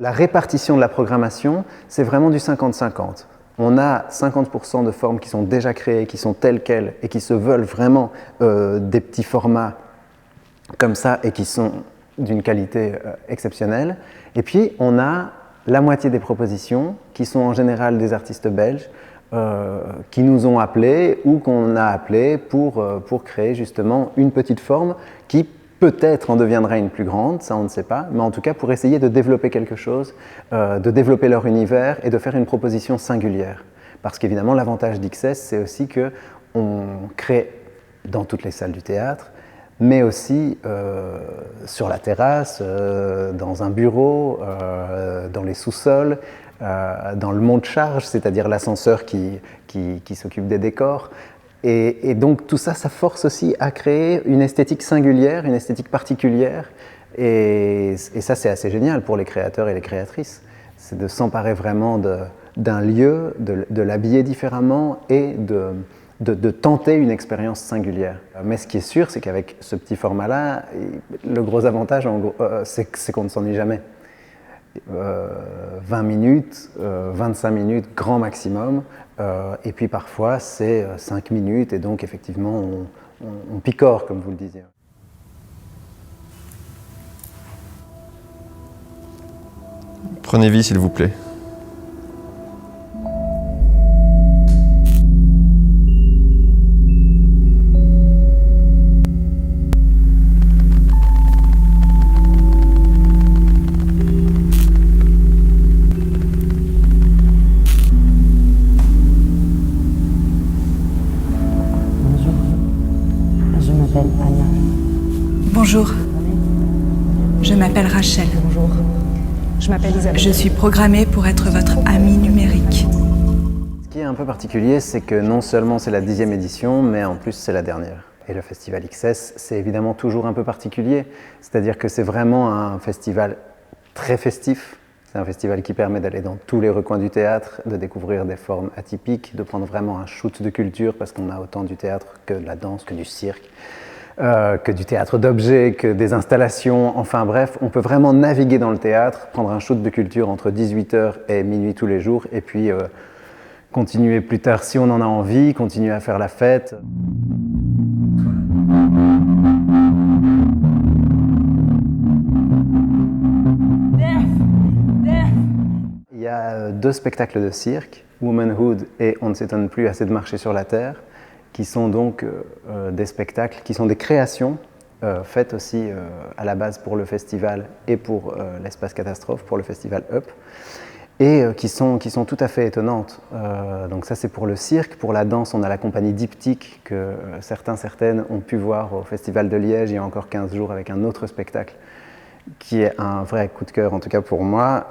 La répartition de la programmation, c'est vraiment du 50-50. On a 50% de formes qui sont déjà créées, qui sont telles quelles et qui se veulent vraiment des petits formats comme ça et qui sont d'une qualité exceptionnelle. Et puis, on a la moitié des propositions qui sont en général des artistes belges qui nous ont appelés ou qu'on a appelés pour créer justement une petite forme qui peut-être en deviendra une plus grande, ça on ne sait pas, mais en tout cas pour essayer de développer quelque chose, de développer leur univers et de faire une proposition singulière. Parce qu'évidemment l'avantage d'XS c'est aussi qu'on crée dans toutes les salles du théâtre, mais aussi sur la terrasse, dans un bureau, dans les sous-sols, dans le monte-charge, c'est-à-dire l'ascenseur qui s'occupe des décors. Et donc tout ça, ça force aussi à créer une esthétique singulière, une esthétique particulière. Et ça, c'est assez génial pour les créateurs et les créatrices. C'est de s'emparer vraiment d'un lieu, de l'habiller différemment et de tenter une expérience singulière. Mais ce qui est sûr, c'est qu'avec ce petit format-là, le gros avantage, c'est qu'on ne s'ennuie jamais. 20 minutes, 25 minutes, grand maximum. Et puis parfois, c'est 5 minutes et donc effectivement, on picore, comme vous le disiez. Prenez vie, s'il vous plaît. Bonjour, je m'appelle Rachel. Bonjour, je m'appelle Isabelle. Je suis programmée pour être votre amie numérique. Ce qui est un peu particulier, c'est que non seulement c'est la 10e édition, mais en plus c'est la dernière. Et le festival XS, c'est évidemment toujours un peu particulier. C'est-à-dire que c'est vraiment un festival très festif. C'est un festival qui permet d'aller dans tous les recoins du théâtre, de découvrir des formes atypiques, de prendre vraiment un shoot de culture, parce qu'on a autant du théâtre que de la danse, que du cirque. Que du théâtre d'objets, que des installations, enfin bref, on peut vraiment naviguer dans le théâtre, prendre un shoot de culture entre 18h et minuit tous les jours, et puis continuer plus tard si on en a envie, continuer à faire la fête. Il y a 2 spectacles de cirque, Womanhood et On ne s'étonne plus assez de marcher sur la terre, qui sont donc des spectacles, qui sont des créations faites aussi à la base pour le festival et pour l'Espace Catastrophe, pour le festival Up, et qui sont tout à fait étonnantes. Donc ça c'est pour le cirque. Pour la danse, on a la compagnie Diptyque que certaines ont pu voir au Festival de Liège il y a encore 15 jours avec un autre spectacle qui est un vrai coup de cœur, en tout cas pour moi.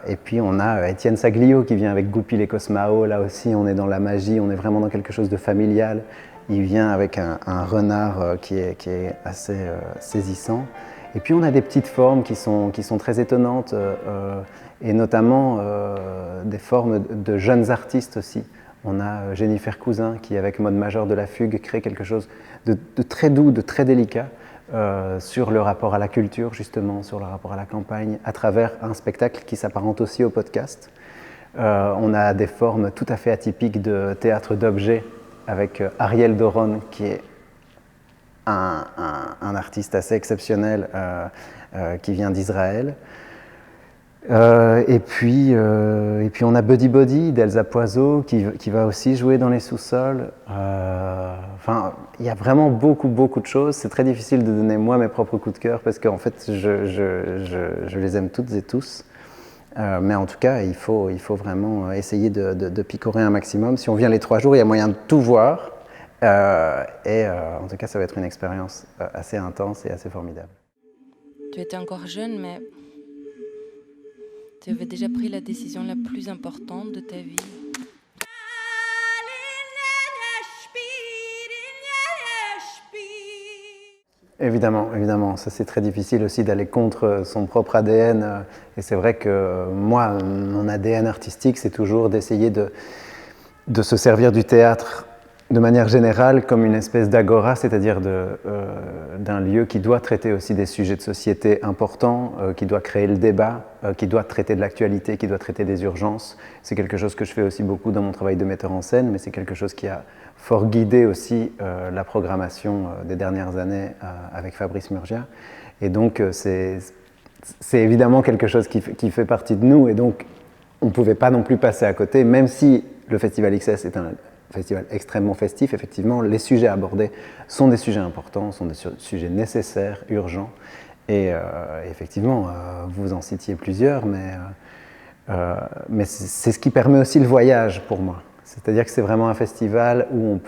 Et puis on a Étienne Saglio qui vient avec Goupil et Cosmao. Là aussi, on est dans la magie, on est vraiment dans quelque chose de familial. Il vient avec un renard qui est assez saisissant. Et puis on a des petites formes qui sont très étonnantes, et notamment des formes de jeunes artistes aussi. On a Jennifer Cousin qui, avec Mode Majeur de la Fugue, crée quelque chose de très doux, de très délicat. Sur le rapport à la culture, justement, sur le rapport à la campagne, à travers un spectacle qui s'apparente aussi au podcast. On a des formes tout à fait atypiques de théâtre d'objets avec Ariel Doron, qui est un artiste assez exceptionnel qui vient d'Israël. Et puis on a Buddy Body d'Elsa Poiseau qui va aussi jouer dans les sous-sols. Enfin, il y a vraiment beaucoup de choses. C'est très difficile de donner moi mes propres coups de cœur parce qu'en fait je les aime toutes et tous. Mais en tout cas, il faut vraiment essayer de picorer un maximum. Si on vient les 3 jours, il y a moyen de tout voir. En tout cas, ça va être une expérience assez intense et assez formidable. Tu étais encore jeune, mais tu avais déjà pris la décision la plus importante de ta vie. Évidemment, ça c'est très difficile aussi d'aller contre son propre ADN. Et c'est vrai que moi, mon ADN artistique, c'est toujours d'essayer de se servir du théâtre de manière générale comme une espèce d'agora, c'est-à-dire d'un lieu qui doit traiter aussi des sujets de société importants, qui doit créer le débat, qui doit traiter de l'actualité, qui doit traiter des urgences. C'est quelque chose que je fais aussi beaucoup dans mon travail de metteur en scène, mais c'est quelque chose qui a fort guidé aussi la programmation des dernières années avec Fabrice Murgia. Et donc c'est évidemment quelque chose qui fait partie de nous, et donc on ne pouvait pas non plus passer à côté, même si le Festival XS est un festival extrêmement festif. Effectivement, les sujets abordés sont des sujets importants, sont des sujets nécessaires, urgents. Et effectivement, vous en citiez plusieurs, mais c'est ce qui permet aussi le voyage pour moi. C'est-à-dire que c'est vraiment un festival où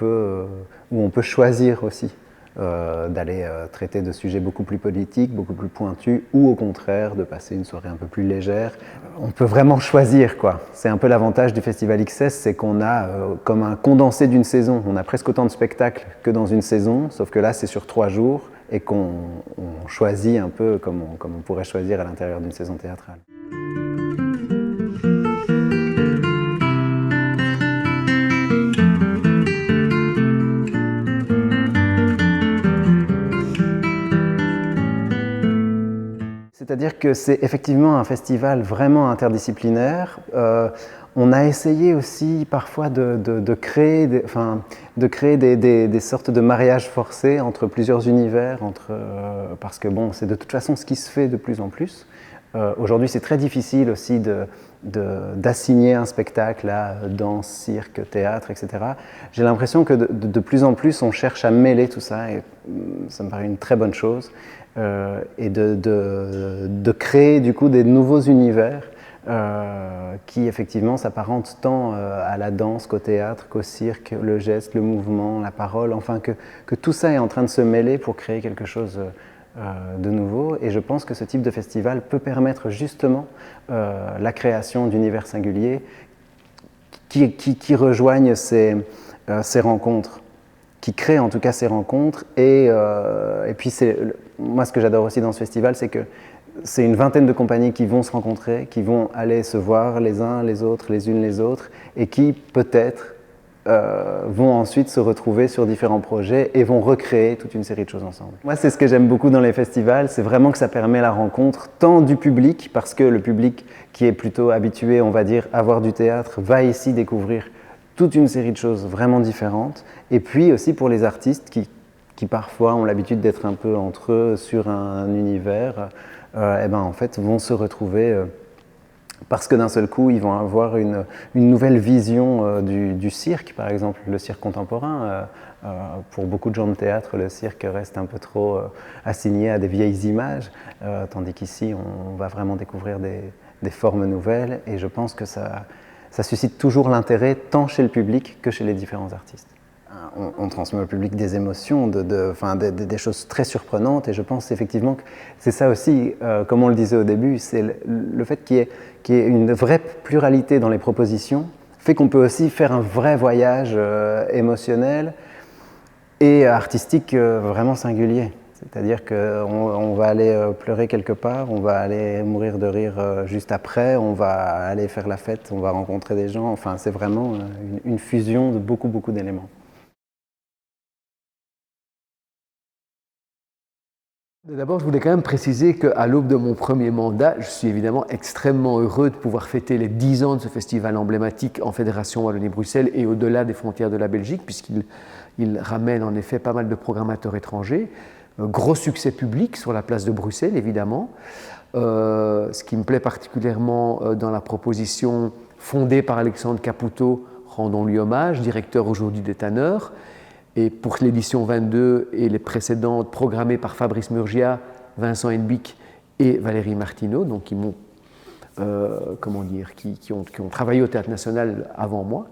on peut choisir aussi d'aller traiter de sujets beaucoup plus politiques, beaucoup plus pointus, ou au contraire de passer une soirée un peu plus légère. On peut vraiment choisir, quoi. C'est un peu l'avantage du Festival XS, c'est qu'on a comme un condensé d'une saison. On a presque autant de spectacles que dans une saison, sauf que là c'est sur 3 jours et qu'on choisit un peu comme on pourrait choisir à l'intérieur d'une saison théâtrale. C'est-à-dire que c'est effectivement un festival vraiment interdisciplinaire. On a essayé aussi parfois de créer des sortes de mariages forcés entre plusieurs univers, parce que bon, c'est de toute façon ce qui se fait de plus en plus. Aujourd'hui, c'est très difficile aussi d'assigner un spectacle à danse, cirque, théâtre, etc. J'ai l'impression que de plus en plus, on cherche à mêler tout ça, et ça me paraît une très bonne chose. Et de créer du coup des nouveaux univers qui effectivement s'apparentent tant à la danse qu'au théâtre, qu'au cirque, le geste, le mouvement, la parole, enfin que tout ça est en train de se mêler pour créer quelque chose de nouveau. Et je pense que ce type de festival peut permettre justement la création d'univers singuliers qui rejoignent ces rencontres, qui crée en tout cas ces rencontres. Et puis moi ce que j'adore aussi dans ce festival, c'est que c'est une vingtaine de compagnies qui vont se rencontrer, qui vont aller se voir les uns les autres, les unes les autres, et qui peut-être vont ensuite se retrouver sur différents projets et vont recréer toute une série de choses ensemble. Moi c'est ce que j'aime beaucoup dans les festivals, c'est vraiment que ça permet la rencontre tant du public, parce que le public qui est plutôt habitué, on va dire, à voir du théâtre, va ici découvrir toute une série de choses vraiment différentes, et puis aussi pour les artistes qui parfois ont l'habitude d'être un peu entre eux sur un univers, et ben en fait vont se retrouver parce que d'un seul coup ils vont avoir une nouvelle vision du cirque, par exemple le cirque contemporain. Pour beaucoup de gens de théâtre, le cirque reste un peu trop assigné à des vieilles images, tandis qu'ici on va vraiment découvrir des formes nouvelles, et je pense que ça suscite toujours l'intérêt tant chez le public que chez les différents artistes. On transmet au public des émotions, des choses très surprenantes, et je pense effectivement que c'est ça aussi, comme on le disait au début, c'est le fait qu'il y ait une vraie pluralité dans les propositions, fait qu'on peut aussi faire un vrai voyage émotionnel et artistique vraiment singulier. C'est-à-dire qu'on va aller pleurer quelque part, on va aller mourir de rire juste après, on va aller faire la fête, on va rencontrer des gens, enfin c'est vraiment une fusion de beaucoup d'éléments. D'abord, je voulais quand même préciser qu'à l'aube de mon premier mandat, je suis évidemment extrêmement heureux de pouvoir fêter les 10 ans de ce festival emblématique en Fédération Wallonie-Bruxelles et au-delà des frontières de la Belgique, puisqu'il ramène en effet pas mal de programmateurs étrangers. Gros succès public sur la place de Bruxelles, évidemment. Ce qui me plaît particulièrement dans la proposition fondée par Alexandre Caputo, rendons-lui hommage, directeur aujourd'hui des Tanneurs, et pour l'édition 22 et les précédentes programmées par Fabrice Murgia, Vincent Henbick et Valérie Martineau, donc qui m'ont, qui ont travaillé au Théâtre National avant moi.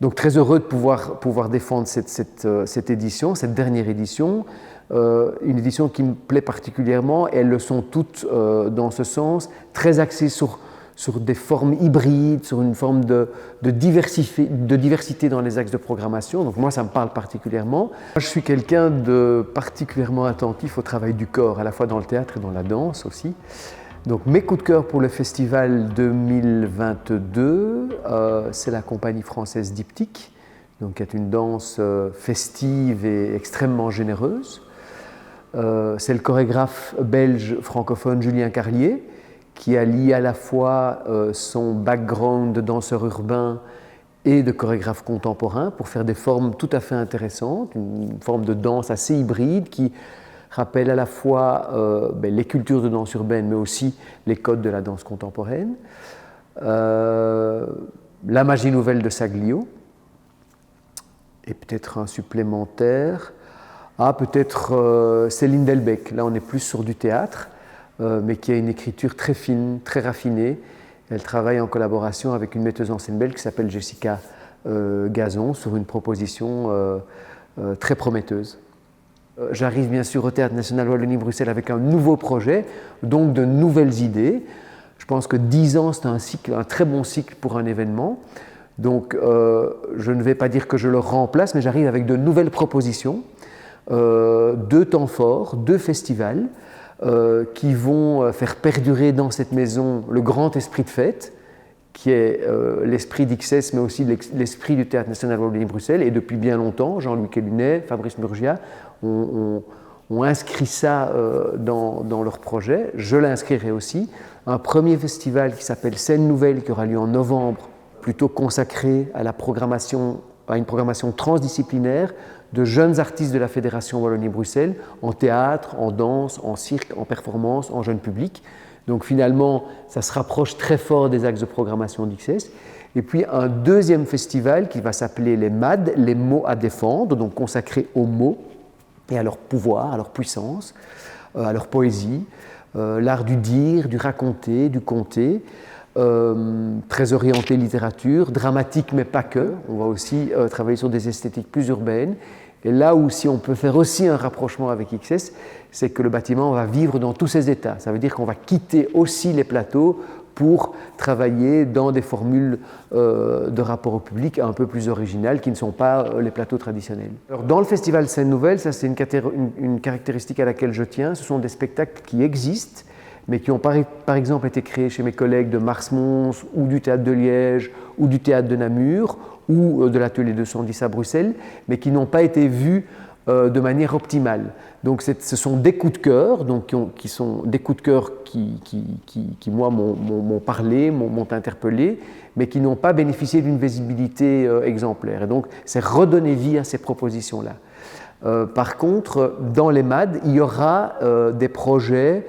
Donc très heureux de pouvoir défendre cette édition, cette dernière édition, une édition qui me plaît particulièrement, et elles le sont toutes dans ce sens, très axées sur des formes hybrides, sur une forme de diversité dans les axes de programmation. Donc moi, ça me parle particulièrement. Moi, je suis quelqu'un de particulièrement attentif au travail du corps, à la fois dans le théâtre et dans la danse aussi. Donc mes coups de cœur pour le festival 2022, c'est la compagnie française Diptyque, donc qui est une danse festive et extrêmement généreuse. C'est le chorégraphe belge francophone Julien Carlier, qui allie à la fois son background de danseur urbain et de chorégraphe contemporain pour faire des formes tout à fait intéressantes, une forme de danse assez hybride qui rappelle à la fois les cultures de danse urbaine, mais aussi les codes de la danse contemporaine. La magie nouvelle de Saglio, et peut-être un supplémentaire. Peut-être Céline Delbecq, là on est plus sur du théâtre, mais qui a une écriture très fine, très raffinée. Elle travaille en collaboration avec une metteuse en scène belge qui s'appelle Jessica Gazon sur une proposition très prometteuse. J'arrive bien sûr au Théâtre National Wallonie-Bruxelles avec un nouveau projet, donc de nouvelles idées. Je pense que 10 ans, c'est un très bon cycle pour un événement. Donc je ne vais pas dire que je le remplace, mais j'arrive avec de nouvelles propositions, 2 temps forts, 2 festivals qui vont faire perdurer dans cette maison le grand esprit de fête, qui est l'esprit d'XS, mais aussi l'esprit du Théâtre National Wallonie-Bruxelles. Et depuis bien longtemps, Jean-Louis Quelunet, Fabrice Murgia ont inscrit ça dans leur projet. Je l'inscrirai aussi. Un premier festival qui s'appelle Scène Nouvelle, qui aura lieu en novembre, plutôt consacré à une programmation transdisciplinaire de jeunes artistes de la Fédération Wallonie-Bruxelles, en théâtre, en danse, en cirque, en performance, en jeune public. Donc finalement, ça se rapproche très fort des axes de programmation d'XS. Et puis un deuxième festival qui va s'appeler les MAD, les mots à défendre, donc consacré aux mots et à leur pouvoir, à leur puissance, à leur poésie, l'art du dire, du raconter, du conter, très orienté littérature, dramatique mais pas que. On va aussi travailler sur des esthétiques plus urbaines. Et là où si on peut faire aussi un rapprochement avec XS, c'est que le bâtiment va vivre dans tous ses états. Ça veut dire qu'on va quitter aussi les plateaux pour travailler dans des formules de rapport au public un peu plus originales qui ne sont pas les plateaux traditionnels. Alors, dans le festival Scène Nouvelle, ça c'est une caractéristique à laquelle je tiens, ce sont des spectacles qui existent, mais qui ont par exemple été créés chez mes collègues de Mars-Mons ou du Théâtre de Liège ou du Théâtre de Namur ou de l'Atelier 210 à Bruxelles, mais qui n'ont pas été vus de manière optimale. Donc ce sont des coups de cœur, donc qui sont des coups de cœur qui moi, m'ont parlé, m'ont interpellé, mais qui n'ont pas bénéficié d'une visibilité exemplaire. Et donc c'est redonner vie à ces propositions-là. Par contre, dans les MAD, il y aura des projets,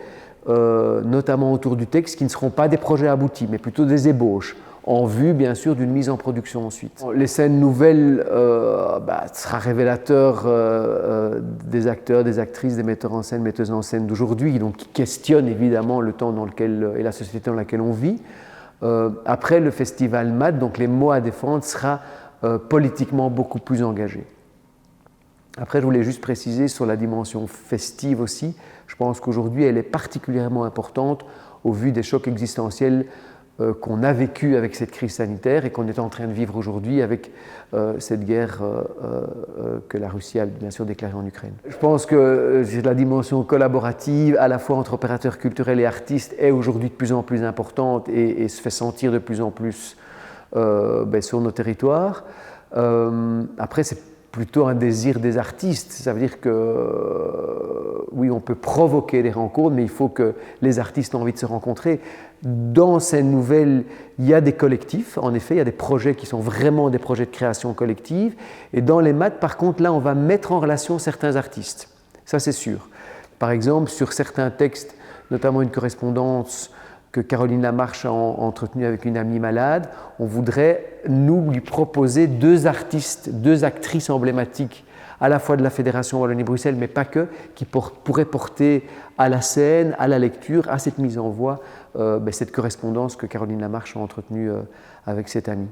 notamment autour du texte, qui ne seront pas des projets aboutis, mais plutôt des ébauches, en vue bien sûr d'une mise en production ensuite. Les scènes nouvelles sera révélateur des acteurs, des actrices, des metteurs en scène, metteuses en scène d'aujourd'hui, donc qui questionnent évidemment le temps dans lequel et la société dans laquelle on vit. Après le festival MAD, donc les mots à défendre, sera politiquement beaucoup plus engagé. Après, je voulais juste préciser sur la dimension festive aussi. Je pense qu'aujourd'hui, elle est particulièrement importante au vu des chocs existentiels qu'on a vécu avec cette crise sanitaire et qu'on est en train de vivre aujourd'hui avec cette guerre que la Russie a bien sûr déclarée en Ukraine. Je pense que la dimension collaborative à la fois entre opérateurs culturels et artistes est aujourd'hui de plus en plus importante et se fait sentir de plus en plus sur nos territoires. Après, c'est plutôt un désir des artistes. Ça veut dire que oui, on peut provoquer des rencontres, mais il faut que les artistes aient envie de se rencontrer. Dans Scène Nouvelle, il y a des collectifs, en effet, il y a des projets qui sont vraiment des projets de création collective. Et dans les MAD, par contre, là, on va mettre en relation certains artistes. Ça, c'est sûr. Par exemple, sur certains textes, notamment une correspondance que Caroline Lamarche a entretenue avec une amie malade, on voudrait, nous, lui proposer 2 artistes, 2 actrices emblématiques, à la fois de la Fédération Wallonie-Bruxelles, mais pas que, qui pourraient porter à la scène, à la lecture, à cette mise en voix, cette correspondance que Caroline Lamarche a entretenue avec cette amie.